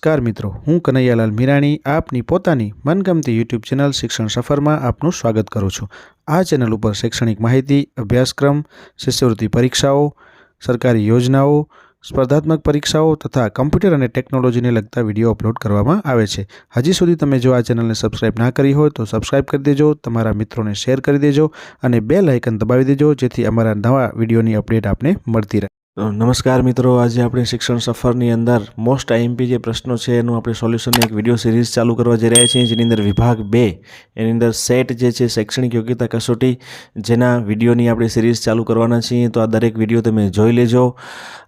નમસ્કાર મિત્રો, હું કનૈયાલાલ મીરાણી આપની પોતાની મનગમતી યુટ્યુબ ચેનલ શિક્ષણ સફરમાં આપનું સ્વાગત કરું છું। આ ચેનલ ઉપર શૈક્ષણિક માહિતી, અભ્યાસક્રમ, શિષ્યવૃત્તિ પરીક્ષાઓ, સરકારી યોજનાઓ, સ્પર્ધાત્મક પરીક્ષાઓ તથા કમ્પ્યુટર અને ટેકનોલોજીને લગતા વિડીયો અપલોડ કરવામાં આવે છે। હજી સુધી તમે જો આ ચેનલને સબસ્ક્રાઇબ ના કરી હોય તો સબસ્ક્રાઇબ કરી દેજો, તમારા મિત્રોને શેર કરી દેજો અને બેલ આઇકન દબાવી દેજો જેથી અમારા નવા વિડીયોની અપડેટ આપને મળતી રહે। નમસ્કાર મિત્રો, આજે આપણે શિક્ષણ સફરની અંદર મોસ્ટ આઈએમપી જે પ્રશ્નો છે એનું આપણે સોલ્યુશનની એક વિડીયો સિરીઝ ચાલુ કરવા જઈ રહ્યા છીએ, જેની અંદર વિભાગ 2 એની અંદર સેટ જે છે શૈક્ષણિક યોગ્યતા કસોટી, જેના વિડીયોની આપણે સિરીઝ ચાલુ કરવાના છીએ। તો આ દરેક વિડીયો તમે જોઈ લેજો।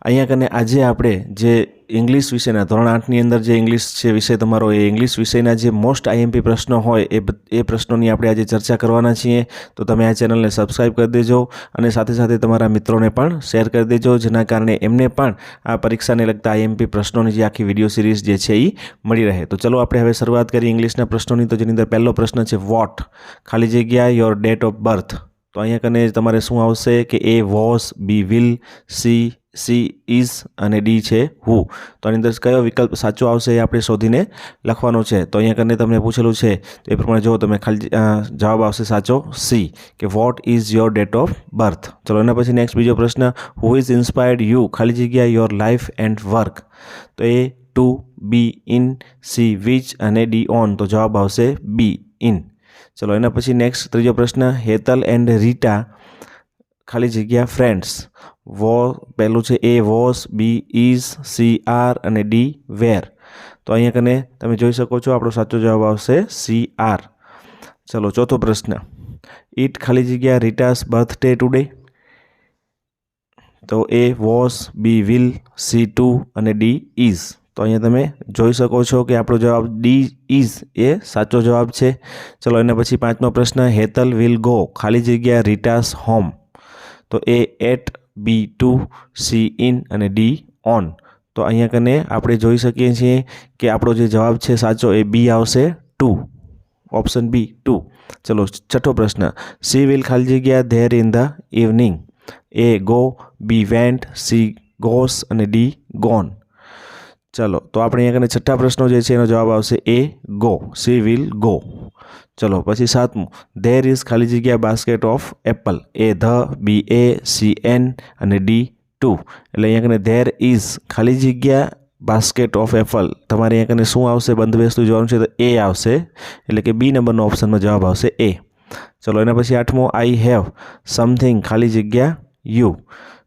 અહીંયા કને આજે આપણે જે ઇંગ્લિશ વિષયના ધોરણ 8ની અંદર જે ઇંગ્લિશ છે વિષય તમારો, એ ઇંગ્લિશ વિષયના જે મોસ્ટ આઈએમપી પ્રશ્નો હોય એ પ્રશ્નોની આપણે આજે ચર્ચા કરવાના છીએ। તો તમે આ ચેનલને સબસ્ક્રાઈબ કરી દેજો અને સાથે સાથે તમારા મિત્રોને પણ શેર કરી દેજો, જેના કારણે એમને પણ આ પરીક્ષાને લગતા આઈએમપી પ્રશ્નોની જે આખી વિડીયો સિરીઝ જે છે એ મળી રહે। તો ચલો આપણે હવે શરૂઆત કરીએ ઇંગ્લિશના પ્રશ્નોની। તો જેની અંદર પહેલો પ્રશ્ન છે વોટ, ખાલી જગ્યા યોર ડેટ ઓફ બર્થ। તો અહીંયા કને તમારે શું આવશે કે A was, B will, C is અને ડી છે હુ। તો આની અંદર કયો વિકલ્પ સાચો આવશે એ આપણે શોધીને લખવાનો છે। તો અહીંયા કને તમને પૂછેલું છે તો એ પ્રમાણે જો તમે ખાલી જવાબ આવશે સાચો સી, કે what is your date of birth. ચલો એના પછી નેક્સ્ટ બીજો પ્રશ્ન, હુ ઇઝ ઇન્સ્પાયર્ડ યુ, ખાલી જગ્યા યોર લાઈફ એન્ડ વર્ક। તો A to, B in, C which અને ડી ઓન। તો જવાબ આવશે બી ઇન। ચલો એના પછી નેક્સ્ટ ત્રીજો પ્રશ્ન, હેતલ એન્ડ રીટા ખાલી જગ્યા ફ્રેન્ડ્સ। પહેલું છે A was, B is, C are અને ડી વેર। તો અહીંયા કને તમે જોઈ શકો છો આપણો સાચો જવાબ આવશે સી આર। ચલો ચોથો પ્રશ્ન, ઇટ ખાલી જગ્યા રીટાસ બર્થડે ટુડે। તો A was, B will, C to અને ડી ઇઝ। તો અહીંયા તમે જોઈ શકો છો કે આપણો જવાબ ડી ઇઝ એ સાચો જવાબ છે। ચલો એના પછી પાંચમો પ્રશ્ન, હેતલ વિલ ગો ખાલી જગ્યા રીટાસ હોમ। તો A at, B to, C in અને ડી ઓન। તો અહીંયા કને આપણે જોઈ શકીએ છીએ કે આપણો જે જવાબ છે સાચો એ બી આવશે ટુ, ઓપ્શન બી ટુ। ચલો છઠ્ઠો પ્રશ્ન, સી વિલ ખાલી જગ્યા there in the evening. A go, B went, C goes અને ડી ગોન। ચલો તો આપણે અહીંયા કને છઠ્ઠા પ્રશ્નો જે છે એનો જવાબ આવશે A go, C will go. ચલો પછી સાતમું, ધેર ઇઝ ખાલી જગ્યા basket of apple. A the, B A, C an અને ડી ટુ। એટલે અહીંયા કને ધેર ઇઝ ખાલી જગ્યા બાસ્કેટ ઓફ એપલ, તમારે અહીંયા કને શું આવશે, બંધબેસતું જોવાનું છે તો એ આવશે, એટલે કે બી નંબરનો ઓપ્શનમાં જવાબ આવશે એ। ચલો એના પછી આઠમો, આઈ હેવ સમથિંગ ખાલી જગ્યા યુ।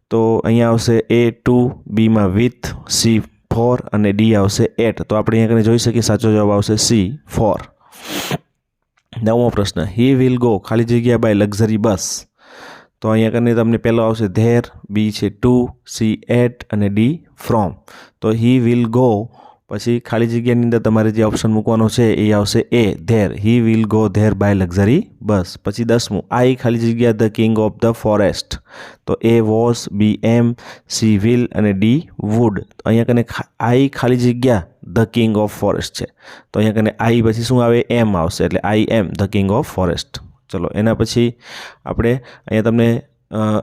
તો અહીંયા આવશે એ ટુ, બીમાં વિથ, સી ફોર અને ડી આવશે એટ। તો આપણે અહીંયા કને જોઈ શકીએ સાચો જવાબ આવશે સી ફોર। નવમો પ્રશ્ન, હી વિલ ગો ખાલી જગ્યા બાય લક્ઝરી બસ। તો અહીંયા કને તમને પહેલો આવશે ધેર, બી છે ટુ, સી એટ અને ડી ફ્રોમ। તો હી વિલ ગો પછી ખાલી જગ્યાની અંદર તમારે જે ઓપ્શન મૂકવાનો છે એ આવશે A there, he will go there by luxury bus. પછી દસમું, આઈ ખાલી જગ્યા the king of the forest. તો A was, B am, C will અને ડી વુડ। તો અહીંયા કને આઈ ખાલી જગ્યા ધ કિંગ ઓફ ફોરેસ્ટ છે। તો અહીંયા કને આઈ પછી શું આવે, એમ આવશે, એટલે I am the king of forest. ચલો એના પછી આપણે અહીંયા તમને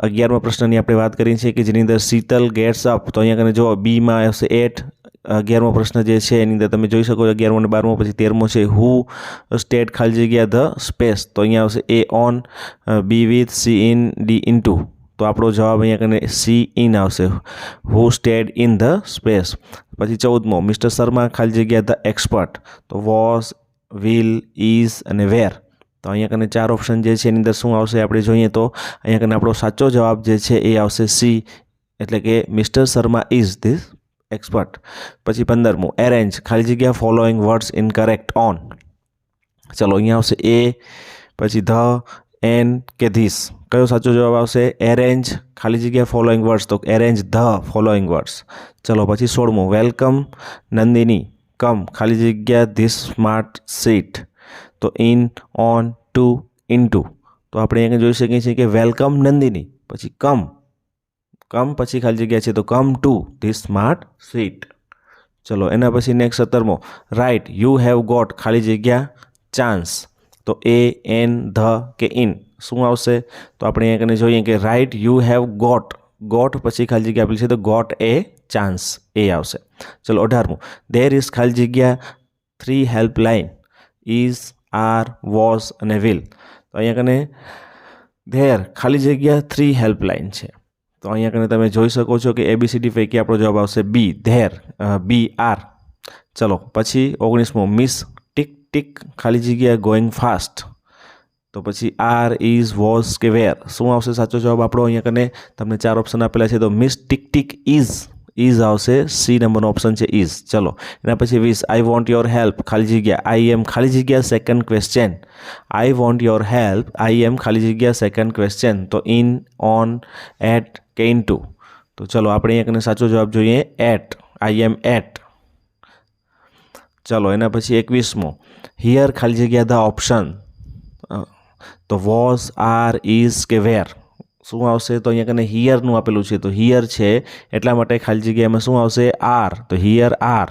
11મા પ્રશ્નની આપણે વાત કરી છે કે જેની અંદર શીતલ ગેટ્સ અપ। તો અહીંયા કને જો બીમાં આવશે એટ। 11મો પ્રશ્ન જે છે એની અંદર તમે જોઈ શકો છો 11મો અને 12મો। પછી 13મો છે હુ સ્ટેડ ખાલી જગ્યા ધ સ્પેસ। તો અહીંયા આવશે A on, B with, C in, D into. તો આપણો જવાબ અહીંયા કને સી ઇન આવશે, who stayed in the space. પછી 14મો, મિસ્ટર શર્મા ખાલી જગ્યા ધ એક્સપર્ટ। તો વોઝ, વિલ, ઇઝ અને વેર। તો અહીંયા કને ચાર ઓપ્શન જે છે એની અંદર શું આવશે આપણે જોઈએ તો અહીંયા કને આપણો સાચો જવાબ જે છે એ આવશે સી, એટલે કે mister Sharma is this expert. પછી 15મું, એરેન્જ ખાલી જગ્યા ફોલોઈંગ વર્ડ્સ ઇનકરેક્ટ ઓન। ચલો અહીંયા આવશે એ, પછી ધ, એન કે ધીસ। કયો સાચો જવાબ આવશે, એરેન્જ ખાલી જગ્યા ફોલોઈંગ વર્ડ્સ। તો એરેન્જ ધ ફોલોઈંગ વર્ડ્સ। ચલો પછી 16મું, વેલકમ નંદિની કમ ખાલી જગ્યા ધીસ સ્માર્ટ સીટ। તો ઇન, ઓન, ટુ, ઇનટુ। તો આપણે અહીંયા જોઈ શકીએ છીએ કે વેલકમ નંદિની પછી કમ પછી ખાલી જગ્યા છે તો come to this smart seat. ચલો એના પછી નેક્સ્ટ 17મો, રાઇટ યુ હેવ ગોટ ખાલી જગ્યા ચાન્સ। તો એ, એન, ધ કે ઇન શું આવશે, તો આપણે અહીંયા કને જોઈએ કે રાઇટ યુ હેવ ગોટ પછી ખાલી જગ્યા આપેલી છે તો ગોટ એ ચાન્સ એ આવશે. ચલો 18મું, ધેર ઇઝ ખાલી જગ્યા 3 હેલ્પલાઇન, ઇઝ, આર, વોઝ અને વિલ. તો અહીંયા કને ધેર ખાલી જગ્યા 3 હેલ્પલાઇન છે. તો અહીંયા કને તમે જોઈ શકો છો કે ABCD પૈકી આપણો જવાબ આવશે બી, ધેર, બી, આર. ચલો પછી 19મું, મિસ ટીક ટીક ખાલી જગ્યા ગોઈંગ ફાસ્ટ. તો પછી આર, ઇઝ, વોઝ કે વેર, શું આવશે સાચો જવાબ આપણો? અહીંયા કને તમને 4 ઓપ્શન આપેલા છે. તો મિસ ટીક ટીક ઇઝ આવશે, સી નંબરનો ઓપ્શન છે ઇઝ. ચલો એના પછી 20, આઈ વોન્ટ યોર હેલ્પ ખાલી જગ્યા આઈ એમ ખાલી જગ્યા second question. I want your help, I am ખાલી જગ્યા સેકન્ડ ક્વેશ્ચન. તો ઇન, ઓન, એટ કે ઇન ટુ. તો ચલો આપણે અહીંયા કને સાચો જવાબ જોઈએ, એટ, આઈ એમ એટ. ચલો એના પછી 21મો, હિયર ખાલી જગ્યા ધ ઓપ્શન. તો વોઝ, આર, ઇઝ કે વેર, શું આવશે? તો અહીંયા કને હિયરનું આપેલું છે, તો હિયર છે એટલા માટે ખાલી જગ્યામાં શું આવશે? આર. તો હિયર આર.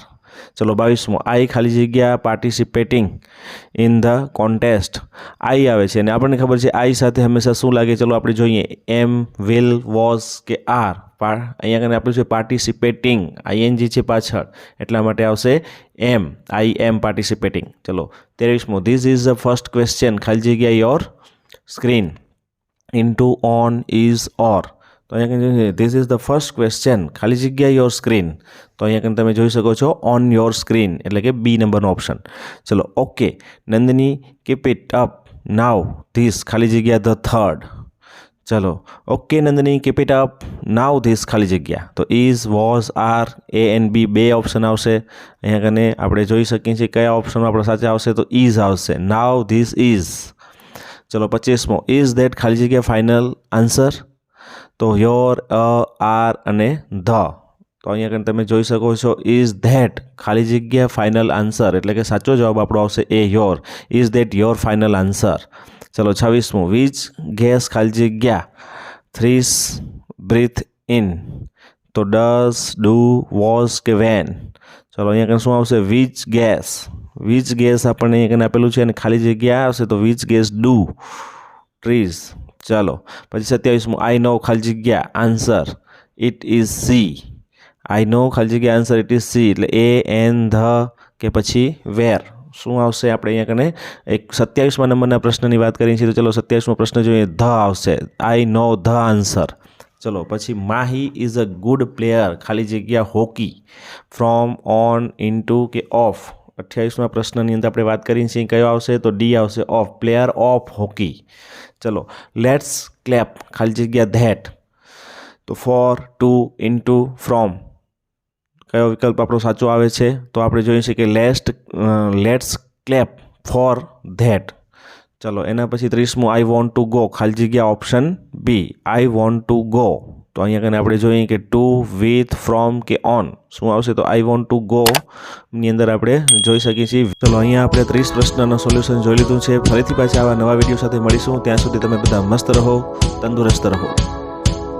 ચલો 22મો, આઈ ખાલી જગ્યા પાર્ટિસિપેટિંગ ઇન ધ કોન્ટેસ્ટ. આઈ આવે છે અને આપણને ખબર છે આઈ સાથે હંમેશા શું લાગે? ચલો આપણે જોઈએ, એમ, વિલ, વોઝ કે આર. અહીંયા કને આપણું છે પાર્ટિસિપેટિંગ, આઈએનજી છે પાછળ એટલા માટે આવશે એમ, આઈ એમ પાર્ટિસિપેટિંગ. ચલો 23મો, this is the first question ખાલી જગ્યા your screen, into, on, is, or. તો અહીંયા this is the first question ખાલી જગ્યા યોર સ્ક્રીન. તો અહીંયા તમે જોઈ શકો છો ઓન યોર સ્ક્રીન એટલે કે બી નંબરનો ઓપ્શન. ચલો okay, Nandini keep it up now this ખાલી જગ્યા ધ થર્ડ. ચલો okay Nandini keep it up now this ખાલી જગ્યા. તો is, was, are, A and B બે ઓપ્શન આવશે. અહીંયા કને આપણે જોઈ શકીએ છીએ કયા ઓપ્શન આપણે સાચા આવશે? તો ઇઝ આવશે, નાવ ધીસ ઇઝ. ચલો 25મો, ઇઝ ધેટ ખાલી જગ્યા ફાઇનલ આન્સર. તો યોર, આર અને ધ. તો અહીંયા કને તમે જોઈ શકો છો ઇઝ ધેટ ખાલી જગ્યા ફાઇનલ આન્સર એટલે કે સાચો જવાબ આપણો આવશે A your. Is that your final answer. ચલો 26મો, વિચ ગેસ ખાલી જગ્યા થ્રીસ બ્રીથ ઇન. તો ડઝ, ડુ, વોઝ કે વેન. ચલો અહીંયા કને શું આવશે? Which gas. વિચ ગેસ આપણને અહીંયા કને આપેલું છે અને ખાલી જગ્યા આવશે તો વિચ ગેસ ડુ ટ્રીઝ. ચલો પછી 27મો, આઈ નો ખાલી જગ્યા આન્સર ઇટ ઇઝ સી. આઈ નો ખાલી જગ્યા આન્સર ઇટ ઇઝ સી એટલે એ, એન, ધ કે પછી વેર. શું આવશે? આપણે અહીંયા કને એક 27મા નંબરના પ્રશ્નની વાત કરીએ છીએ. તો ચલો 27મો પ્રશ્ન જોઈએ, ધ આવશે, આઈ નો ધ આન્સર. ચલો પછી Mahi is a good player ખાલી જગ્યા હોકી, ફ્રોમ, ઓન, ઇનટુ કે ઓફ. 28મા પ્રશ્નની અંદર આપણે વાત કરીએ છીએ કયો આવશે? તો ડી આવશે, ઓફ, પ્લેયર ઓફ હોકી. ચલો લેટ્સ ક્લેપ ખાલી જગ્યા ધેટ. તો ફોર, ટુ, ઇનટુ, ફ્રોમ. કયો વિકલ્પ આપણો સાચો આવે છે? તો આપણે જોઈએ છીએ કે લેટ્સ ક્લેપ ફોર ધેટ. ચલો એના પછી 30મો, આઈ વોન્ટ ટુ ગો ખાલી જગ્યા option B, I want to go. તો અહીંયા કને આપણે જોઈએ કે ટુ, વિથ, ફ્રોમ કે ઓન. શું આવશે? તો આઈ વોન્ટ ટુ ગો ની અંદર આપણે જોઈ શકીએ છીએ. ચલો અહીંયા આપણે 30 પ્રશ્નનું સોલ્યુશન જોઈ લીધું છે. ફરીથી પાછા આવા નવા વિડીયો સાથે મળીશું. ત્યાં સુધી તમે બધા મસ્ત રહો, તંદુરસ્ત રહો.